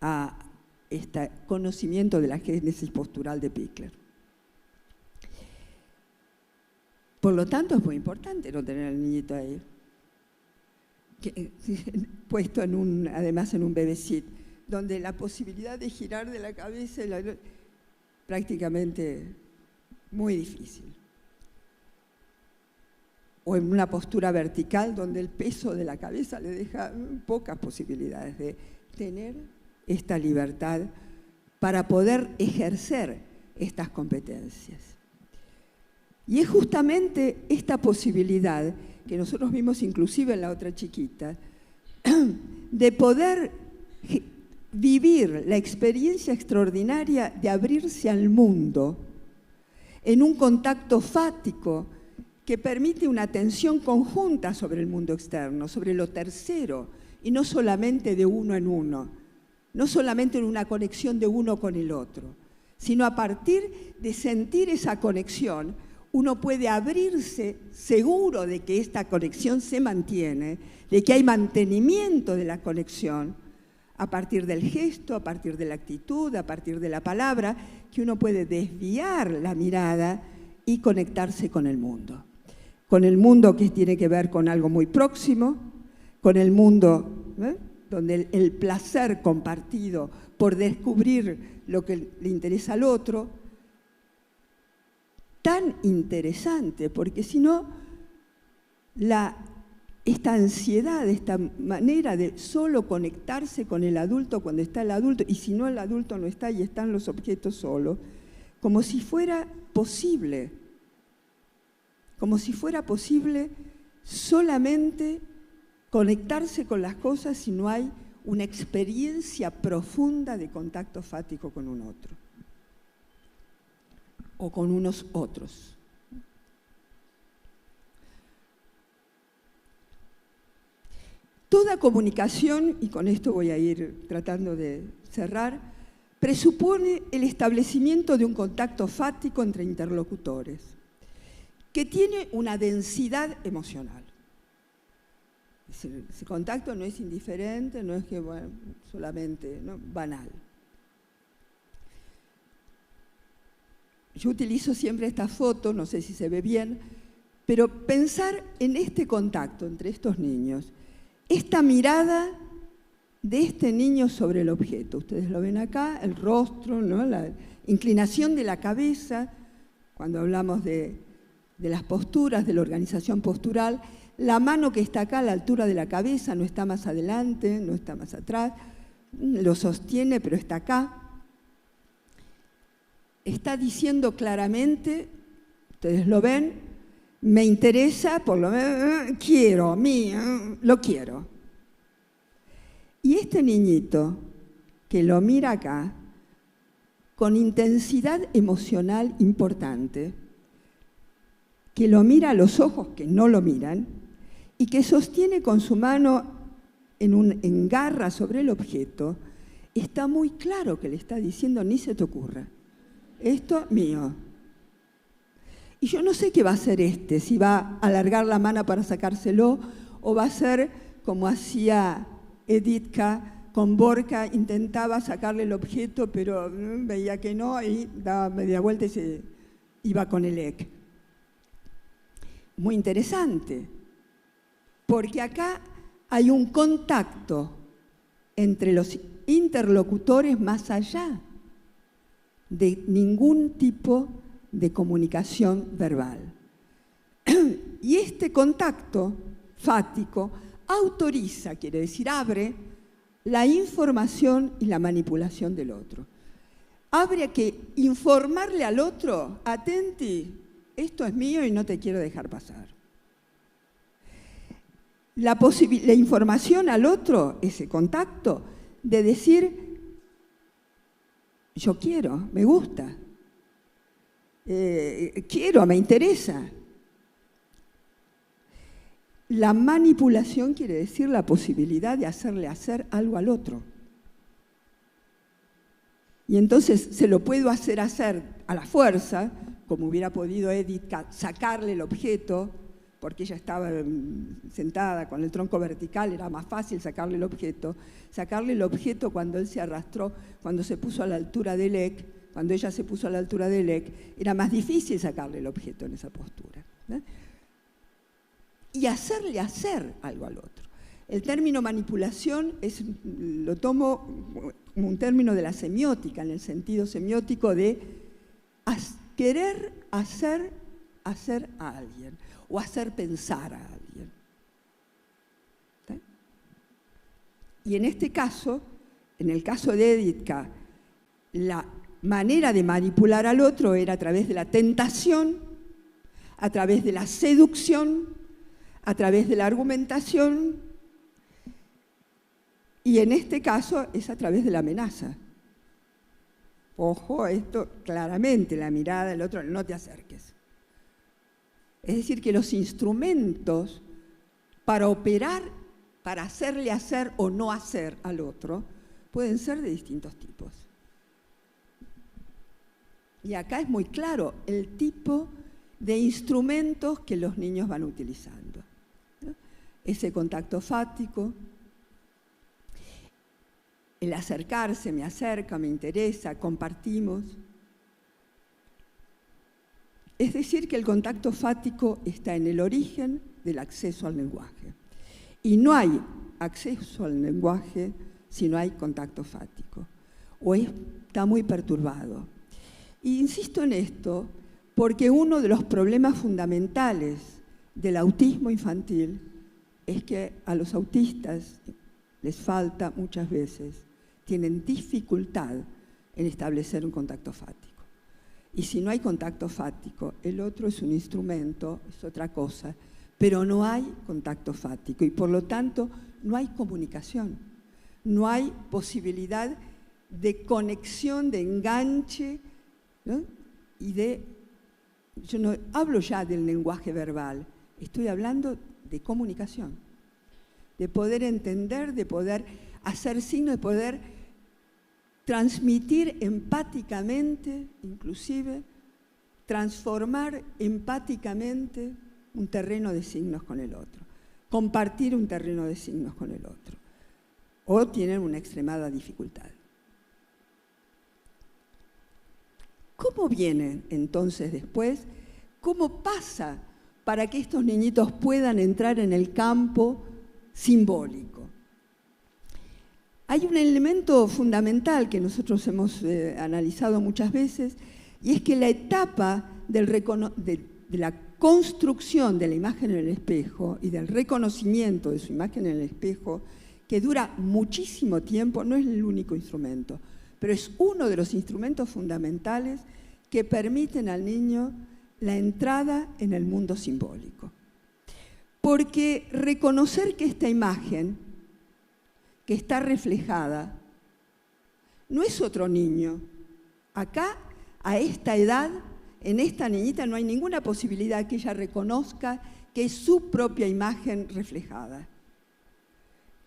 a este conocimiento de la génesis postural de Pickler. Por lo tanto, es muy importante no tener al niñito ahí, puesto además en un babysit, donde la posibilidad de girar de la cabeza prácticamente muy difícil. O en una postura vertical, donde el peso de la cabeza le deja pocas posibilidades de tener esta libertad para poder ejercer estas competencias. Y es justamente esta posibilidad que nosotros vimos inclusive en la otra chiquita, de poder vivir la experiencia extraordinaria de abrirse al mundo en un contacto fático que permite una atención conjunta sobre el mundo externo, sobre lo tercero, y no solamente de uno en uno, no solamente en una conexión de uno con el otro, sino a partir de sentir esa conexión, uno puede abrirse seguro de que esta conexión se mantiene, de que hay mantenimiento de la conexión, a partir del gesto, a partir de la actitud, a partir de la palabra, que uno puede desviar la mirada y conectarse con el mundo. Con el mundo que tiene que ver con algo muy próximo, con el mundo donde el placer compartido por descubrir lo que le interesa al otro, tan interesante, porque si no, esta ansiedad, esta manera de solo conectarse con el adulto cuando está el adulto, y si no el adulto no está y están los objetos solos, como si fuera posible solamente conectarse con las cosas si no hay una experiencia profunda de contacto fático con un otro o con unos otros. Toda comunicación, y con esto voy a ir tratando de cerrar, presupone el establecimiento de un contacto fático entre interlocutores, que tiene una densidad emocional. Ese contacto no es indiferente, no es que solamente banal. Yo utilizo siempre esta foto, no sé si se ve bien, pero pensar en este contacto entre estos niños, esta mirada de este niño sobre el objeto. Ustedes lo ven acá, el rostro, ¿no? La inclinación de la cabeza, cuando hablamos de las posturas, de la organización postural, la mano que está acá a la altura de la cabeza, no está más adelante, no está más atrás, lo sostiene, pero está acá. Está diciendo claramente, ustedes lo ven, me interesa, por lo menos, quiero, lo quiero. Y este niñito que lo mira acá, con intensidad emocional importante, que lo mira a los ojos que no lo miran, y que sostiene con su mano en garra sobre el objeto, está muy claro que le está diciendo, ni se te ocurra. Esto mío. Y yo no sé qué va a hacer si va a alargar la mano para sacárselo o va a ser como hacía Editka con Borka, intentaba sacarle el objeto, pero veía que no y daba media vuelta y se iba con el EC. Muy interesante, porque acá hay un contacto entre los interlocutores más allá de ningún tipo de comunicación verbal. Y este contacto fático autoriza, quiere decir, abre la información y la manipulación del otro. Abre a que informarle al otro, atenti, esto es mío y no te quiero dejar pasar. La información al otro, ese contacto, de decir, yo quiero, me gusta, quiero, me interesa. La manipulación quiere decir la posibilidad de hacerle hacer algo al otro. Y entonces se lo puedo hacer a la fuerza, como hubiera podido Edith sacarle el objeto, porque ella estaba sentada con el tronco vertical, era más fácil sacarle el objeto. Sacarle el objeto cuando él se arrastró, cuando se puso a la altura del EC, cuando ella se puso a la altura del EC, era más difícil sacarle el objeto en esa postura, ¿no? Y hacerle hacer algo al otro. El término manipulación lo tomo como un término de la semiótica, en el sentido semiótico de querer hacer a alguien o hacer pensar a alguien. ¿Sí? Y en este caso, en el caso de Editka, la manera de manipular al otro era a través de la tentación, a través de la seducción, a través de la argumentación, y en este caso es a través de la amenaza. Ojo, esto claramente, la mirada del otro, no te acerques. Es decir, que los instrumentos para operar, para hacerle hacer o no hacer al otro, pueden ser de distintos tipos. Y acá es muy claro el tipo de instrumentos que los niños van utilizando, ¿no? Ese contacto fático, el acercarse, me acerca, me interesa, compartimos. Es decir, que el contacto fático está en el origen del acceso al lenguaje. Y no hay acceso al lenguaje si no hay contacto fático, o está muy perturbado. Y insisto en esto porque uno de los problemas fundamentales del autismo infantil es que a los autistas les falta muchas veces, tienen dificultad en establecer un contacto fático. Y si no hay contacto fático, el otro es un instrumento, es otra cosa, pero no hay contacto fático y por lo tanto no hay comunicación, no hay posibilidad de conexión, de enganche, ¿no? Y yo no hablo ya del lenguaje verbal, estoy hablando de comunicación, de poder entender, de poder hacer signos, de poder transmitir empáticamente, inclusive, transformar empáticamente un terreno de signos con el otro, compartir un terreno de signos con el otro, o tienen una extremada dificultad. ¿Cómo viene entonces después? ¿Cómo pasa para que estos niñitos puedan entrar en el campo simbólico? Hay un elemento fundamental que nosotros hemos analizado muchas veces, y es que la etapa de la construcción de la imagen en el espejo y del reconocimiento de su imagen en el espejo, que dura muchísimo tiempo, no es el único instrumento, pero es uno de los instrumentos fundamentales que permiten al niño la entrada en el mundo simbólico. Porque reconocer que esta imagen, que está reflejada, no es otro niño. Acá, a esta edad, en esta niñita no hay ninguna posibilidad que ella reconozca que es su propia imagen reflejada.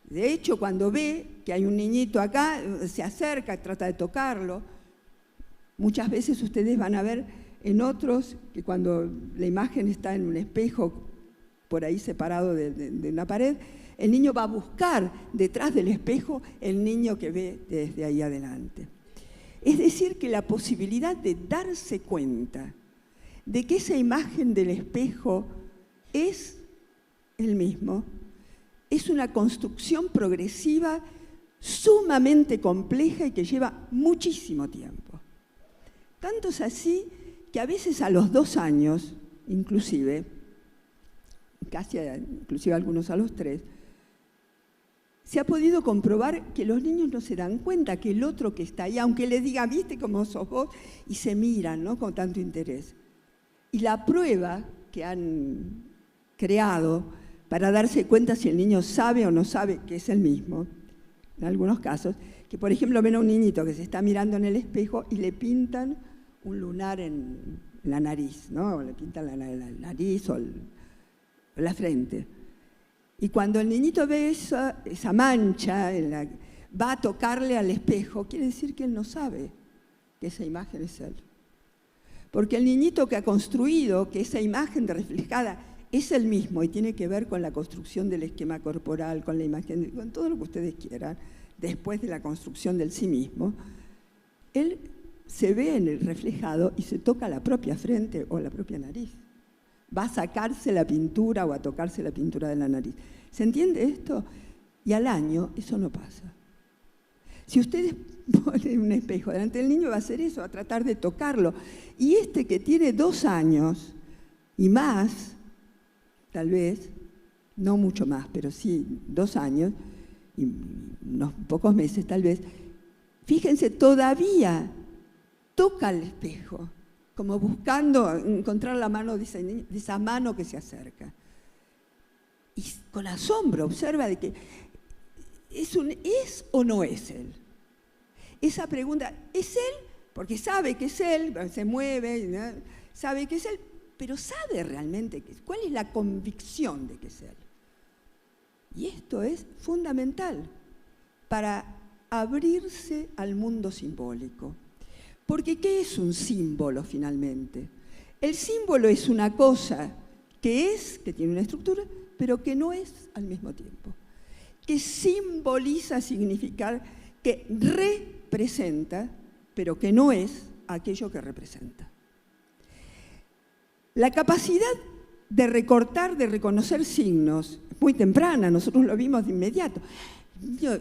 De hecho, cuando ve que hay un niñito acá, se acerca, trata de tocarlo. Muchas veces ustedes van a ver en otros que cuando la imagen está en un espejo por ahí separado de una pared, el niño va a buscar detrás del espejo el niño que ve desde ahí adelante. Es decir, que la posibilidad de darse cuenta de que esa imagen del espejo es el mismo, es una construcción progresiva sumamente compleja y que lleva muchísimo tiempo. Tanto es así que a veces a los 2 años, inclusive algunos a los 3, se ha podido comprobar que los niños no se dan cuenta que el otro que está ahí, aunque les diga, ¿viste cómo sos vos? Y se miran, ¿no?, con tanto interés. Y la prueba que han creado para darse cuenta si el niño sabe o no sabe que es el mismo, en algunos casos, que por ejemplo ven a un niñito que se está mirando en el espejo y le pintan un lunar en la nariz, ¿no? O le pintan la nariz o la frente. Y cuando el niñito ve esa mancha, va a tocarle al espejo, quiere decir que él no sabe que esa imagen es él. Porque el niñito que ha construido que esa imagen reflejada es el mismo y tiene que ver con la construcción del esquema corporal, con la imagen, con todo lo que ustedes quieran, después de la construcción del sí mismo, él se ve en el reflejado y se toca la propia frente o la propia nariz. Va a sacarse la pintura o a tocarse la pintura de la nariz. ¿Se entiende esto? Y al año eso no pasa. Si ustedes ponen un espejo delante del niño, va a hacer eso, va a tratar de tocarlo. Y este que tiene 2 años y más, tal vez, no mucho más, pero sí 2 años, y unos pocos meses tal vez, fíjense, todavía toca el espejo, como buscando encontrar la mano de esa mano que se acerca. Y con asombro observa de que ¿es o no es él? Esa pregunta, ¿es él? Porque sabe que es él, se mueve, ¿no? Sabe que es él, pero ¿sabe realmente qué es? ¿Cuál es la convicción de que es él? Y esto es fundamental para abrirse al mundo simbólico. Porque ¿qué es un símbolo finalmente? El símbolo es una cosa que tiene una estructura, pero que no es al mismo tiempo. Que simboliza significar que representa, pero que no es aquello que representa. La capacidad de recortar, de reconocer signos, muy temprana, nosotros lo vimos de inmediato. Yo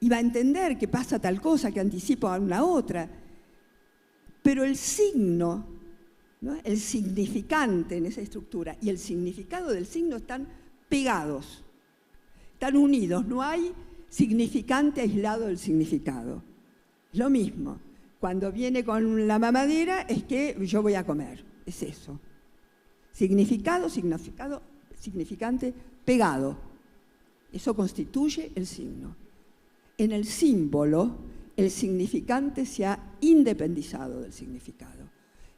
iba a entender que pasa tal cosa, que anticipa a una otra, pero el signo, ¿no? El significante en esa estructura y el significado del signo están pegados, están unidos, no hay significante aislado del significado. Lo mismo, cuando viene con la mamadera es que yo voy a comer, es eso. Significado, significante, pegado. Eso constituye el signo. En el símbolo, el significante se ha independizado del significado.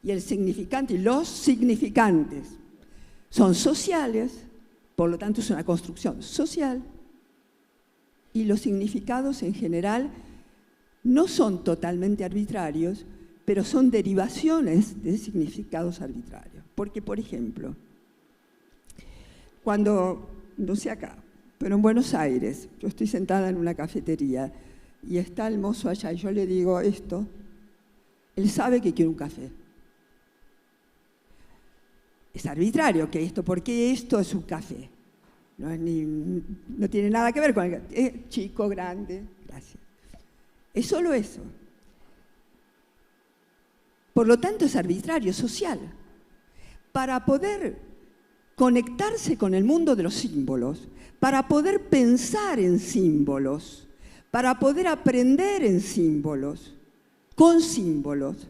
Y el significante y los significantes son sociales, por lo tanto es una construcción social, y los significados en general no son totalmente arbitrarios, pero son derivaciones de significados arbitrarios. Porque, por ejemplo, cuando, no sé acá, pero en Buenos Aires, yo estoy sentada en una cafetería y está el mozo allá y yo le digo esto, él sabe que quiero un café. Es arbitrario que esto, porque esto es un café. No tiene nada que ver con el café. Es chico, grande, gracias. Es solo eso. Por lo tanto, es arbitrario, social. Para poder conectarse con el mundo de los símbolos, para poder pensar en símbolos, para poder aprender en símbolos, con símbolos.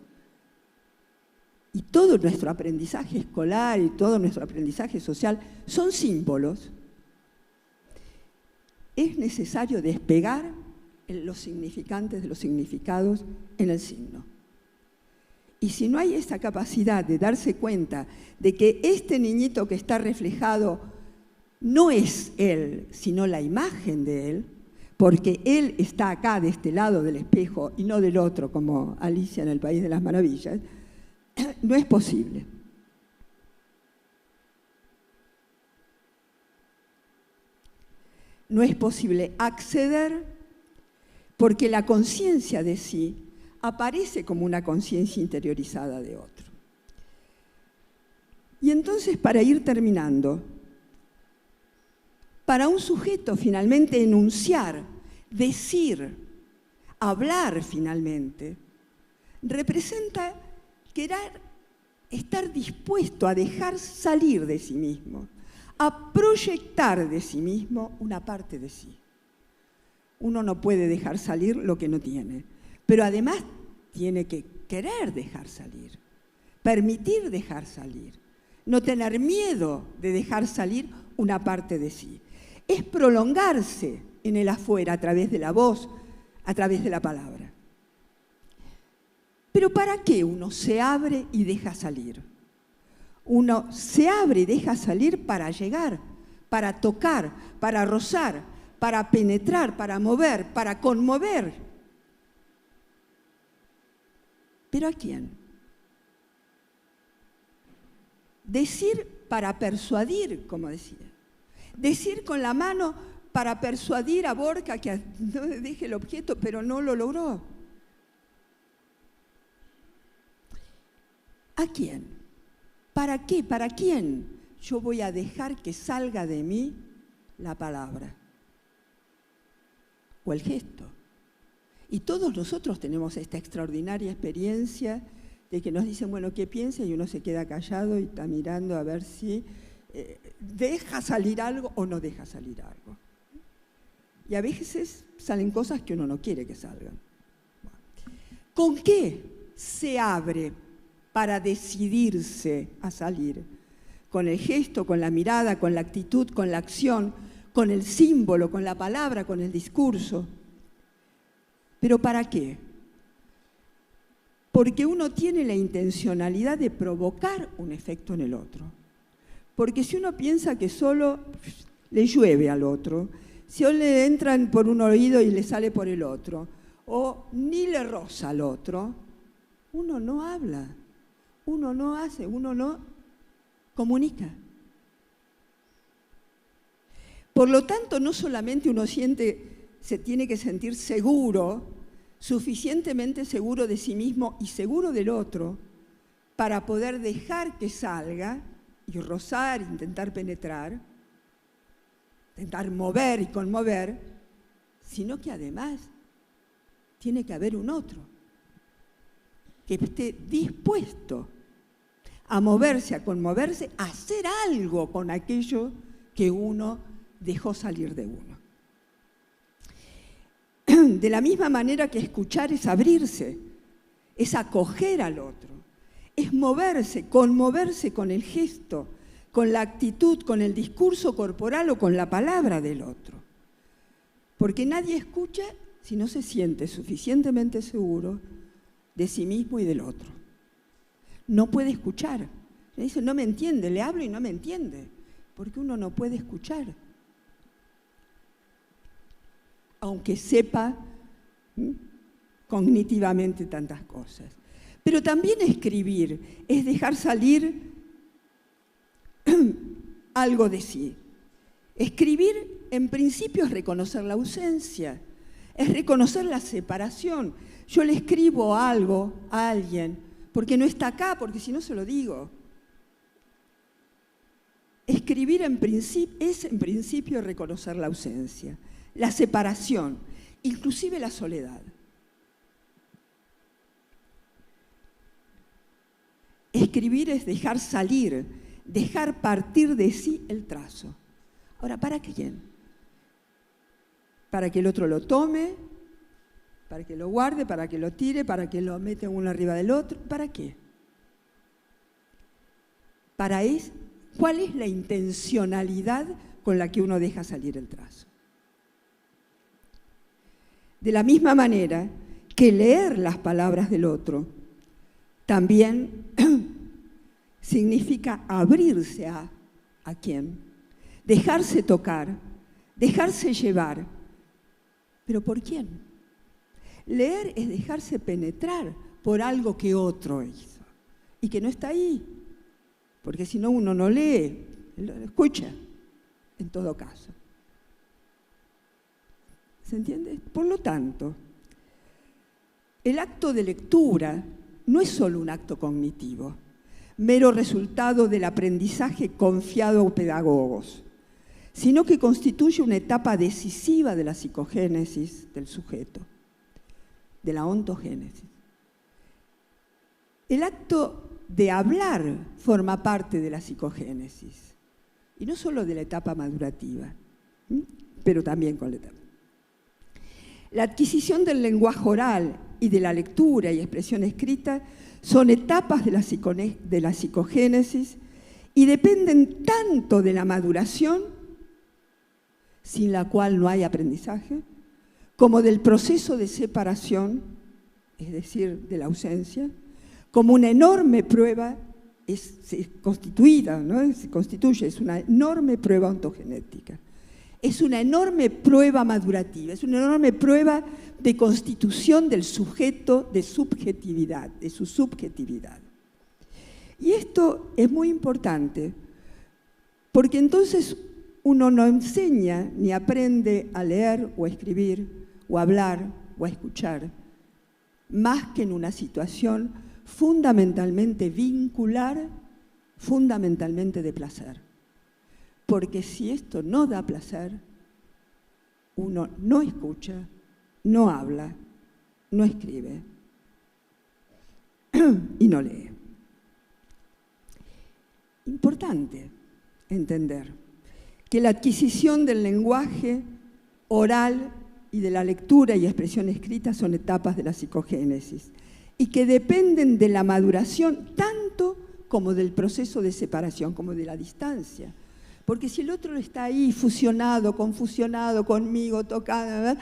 Y todo nuestro aprendizaje escolar y todo nuestro aprendizaje social son símbolos. Es necesario despegar los significantes de los significados en el signo. Y si no hay esa capacidad de darse cuenta de que este niñito que está reflejado no es él, sino la imagen de él, porque él está acá de este lado del espejo y no del otro, como Alicia en el País de las Maravillas, no es posible. No es posible acceder porque la conciencia de sí aparece como una conciencia interiorizada de otro. Y entonces, para ir terminando, para un sujeto finalmente enunciar, decir, hablar finalmente, representa querer estar dispuesto a dejar salir de sí mismo, a proyectar de sí mismo una parte de sí. Uno no puede dejar salir lo que no tiene, pero además tiene que querer dejar salir, permitir dejar salir, no tener miedo de dejar salir una parte de sí. Es prolongarse en el afuera a través de la voz, a través de la palabra. Pero ¿para qué uno se abre y deja salir? Uno se abre y deja salir para llegar, para tocar, para rozar, para penetrar, para mover, para conmover. ¿Pero a quién? Decir para persuadir, como decía. Decir con la mano para persuadir a Borja que no deje el objeto, pero no lo logró. ¿A quién? ¿Para qué? ¿Para quién yo voy a dejar que salga de mí la palabra o el gesto? Y todos nosotros tenemos esta extraordinaria experiencia de que nos dicen, bueno, ¿qué piensa? Y uno se queda callado y está mirando a ver si deja salir algo o no deja salir algo. Y a veces salen cosas que uno no quiere que salgan. ¿Con qué se abre para decidirse a salir? Con el gesto, con la mirada, con la actitud, con la acción, con el símbolo, con la palabra, con el discurso. ¿Pero para qué? Porque uno tiene la intencionalidad de provocar un efecto en el otro. Porque si uno piensa que solo le llueve al otro, si o le entran por un oído y le sale por el otro, o ni le roza al otro, uno no habla, uno no hace, uno no comunica. Por lo tanto, no solamente uno se tiene que sentir seguro, suficientemente seguro de sí mismo y seguro del otro, para poder dejar que salga y rozar, intentar penetrar, intentar mover y conmover, sino que además tiene que haber un otro que esté dispuesto a moverse, a conmoverse, a hacer algo con aquello que uno dejó salir de uno. De la misma manera que escuchar es abrirse, es acoger al otro, es moverse, conmoverse con el gesto, con la actitud, con el discurso corporal o con la palabra del otro. Porque nadie escucha si no se siente suficientemente seguro de sí mismo y del otro. No puede escuchar. Le dice, no me entiende, le hablo y no me entiende, porque uno no puede escuchar. Aunque sepa cognitivamente tantas cosas. Pero también escribir es dejar salir algo de sí. Escribir, en principio, es reconocer la ausencia, es reconocer la separación. Yo le escribo algo a alguien porque no está acá, porque si no se lo digo. Escribir es, en principio, reconocer la ausencia, la separación, inclusive la soledad. Escribir es dejar salir, dejar partir de sí el trazo. Ahora, ¿para quién? ¿Para que el otro lo tome? ¿Para que lo guarde? ¿Para que lo tire? ¿Para que lo meta uno arriba del otro? ¿Para qué? ¿Cuál es la intencionalidad con la que uno deja salir el trazo? De la misma manera que leer las palabras del otro también significa abrirse a quién, dejarse tocar, dejarse llevar. ¿Pero por quién? Leer es dejarse penetrar por algo que otro hizo y que no está ahí, porque si no uno no lee, lo escucha en todo caso. ¿Se entiende? Por lo tanto, el acto de lectura no es solo un acto cognitivo, mero resultado del aprendizaje confiado a pedagogos, sino que constituye una etapa decisiva de la psicogénesis del sujeto, de la ontogénesis. El acto de hablar forma parte de la psicogénesis, y no solo de la etapa madurativa, pero también con la etapa. La adquisición del lenguaje oral y de la lectura y expresión escrita son etapas de la psicogénesis y dependen tanto de la maduración, sin la cual no hay aprendizaje, como del proceso de separación, es decir, de la ausencia, como una enorme prueba se constituye, es una enorme prueba ontogenética. Es una enorme prueba madurativa, es una enorme prueba de constitución del sujeto de subjetividad, de su subjetividad. Y esto es muy importante Porque entonces uno no enseña ni aprende a leer o a escribir, o a hablar o a escuchar, más que en una situación fundamentalmente vincular, fundamentalmente de placer. Porque si esto no da placer, uno no escucha, no habla, no escribe y no lee. Importante entender que la adquisición del lenguaje oral y de la lectura y expresión escrita son etapas de la psicogénesis y que dependen de la maduración tanto como del proceso de separación, como de la distancia. Porque si el otro está ahí fusionado, confusionado conmigo, tocado,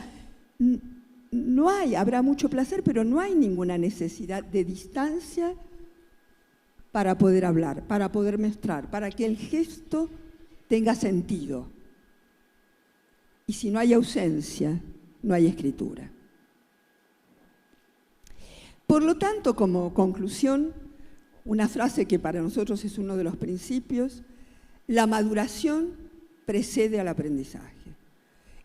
no hay, habrá mucho placer, pero no hay ninguna necesidad de distancia para poder hablar, para poder mostrar, para que el gesto tenga sentido. Y si no hay ausencia, no hay escritura. Por lo tanto, como conclusión, una frase que para nosotros es uno de los principios: la maduración precede al aprendizaje.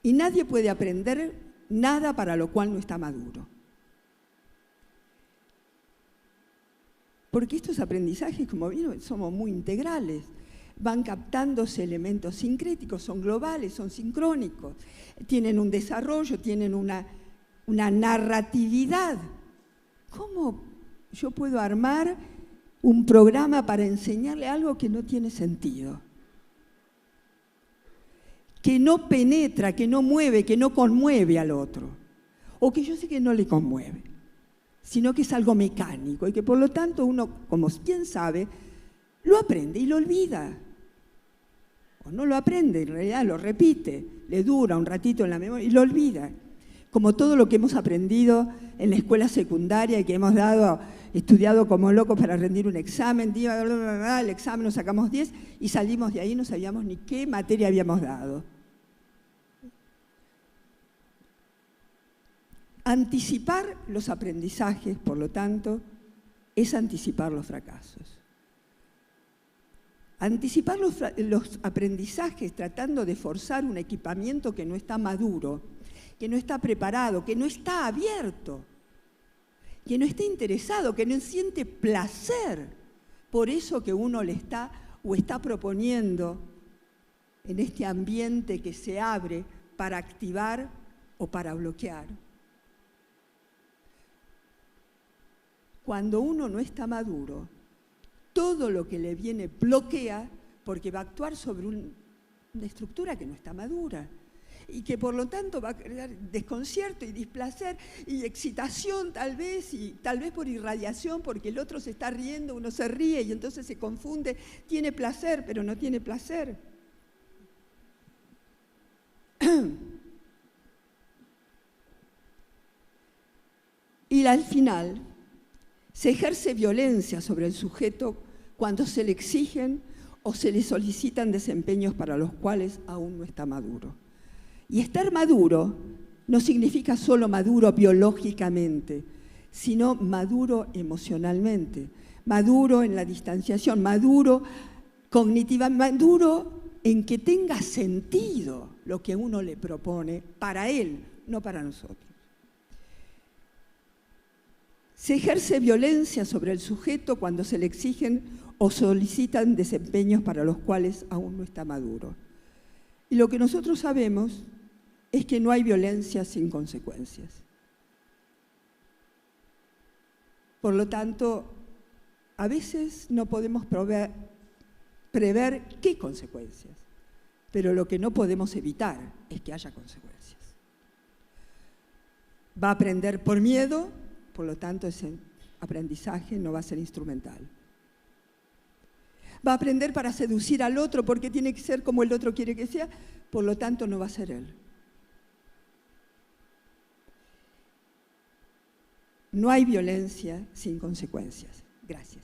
Y nadie puede aprender nada para lo cual no está maduro. Porque estos aprendizajes, como vieron, somos muy integrales. Van captándose elementos sincréticos, son globales, son sincrónicos, tienen un desarrollo, tienen una narratividad. ¿Cómo yo puedo armar un programa para enseñarle algo que no tiene sentido? Que no penetra, que no mueve, que no conmueve al otro. O que yo sé que no le conmueve, sino que es algo mecánico y que por lo tanto uno, como quien sabe, lo aprende y lo olvida. O no lo aprende, en realidad lo repite, le dura un ratito en la memoria y lo olvida. Como todo lo que hemos aprendido en la escuela secundaria y que hemos estudiado como locos para rendir un examen, el examen nos sacamos 10 y salimos de ahí, no sabíamos ni qué materia habíamos dado. Anticipar los aprendizajes, por lo tanto, es anticipar los fracasos. Anticipar los aprendizajes tratando de forzar un equipamiento que no está maduro, que no está preparado, que no está abierto, que no está interesado, que no siente placer por eso que uno le está o está proponiendo en este ambiente que se abre para activar o para bloquear. Cuando uno no está maduro, todo lo que le viene bloquea porque va a actuar sobre una estructura que no está madura y que por lo tanto va a crear desconcierto y displacer y excitación tal vez, y tal vez por irradiación, porque el otro se está riendo, uno se ríe y entonces se confunde, tiene placer pero no tiene placer. Y al final se ejerce violencia sobre el sujeto cuando se le exigen o se le solicitan desempeños para los cuales aún no está maduro. Y estar maduro no significa solo maduro biológicamente, sino maduro emocionalmente, maduro en la distanciación, maduro cognitivamente, maduro en que tenga sentido lo que uno le propone para él, no para nosotros. Se ejerce violencia sobre el sujeto cuando se le exigen o solicitan desempeños para los cuales aún no está maduro. Y lo que nosotros sabemos es que no hay violencia sin consecuencias. Por lo tanto, a veces no podemos prever qué consecuencias, pero lo que no podemos evitar es que haya consecuencias. Va a aprender por miedo, por lo tanto ese aprendizaje no va a ser instrumental. Va a aprender para seducir al otro porque tiene que ser como el otro quiere que sea, por lo tanto no va a ser él. No hay violencia sin consecuencias. Gracias.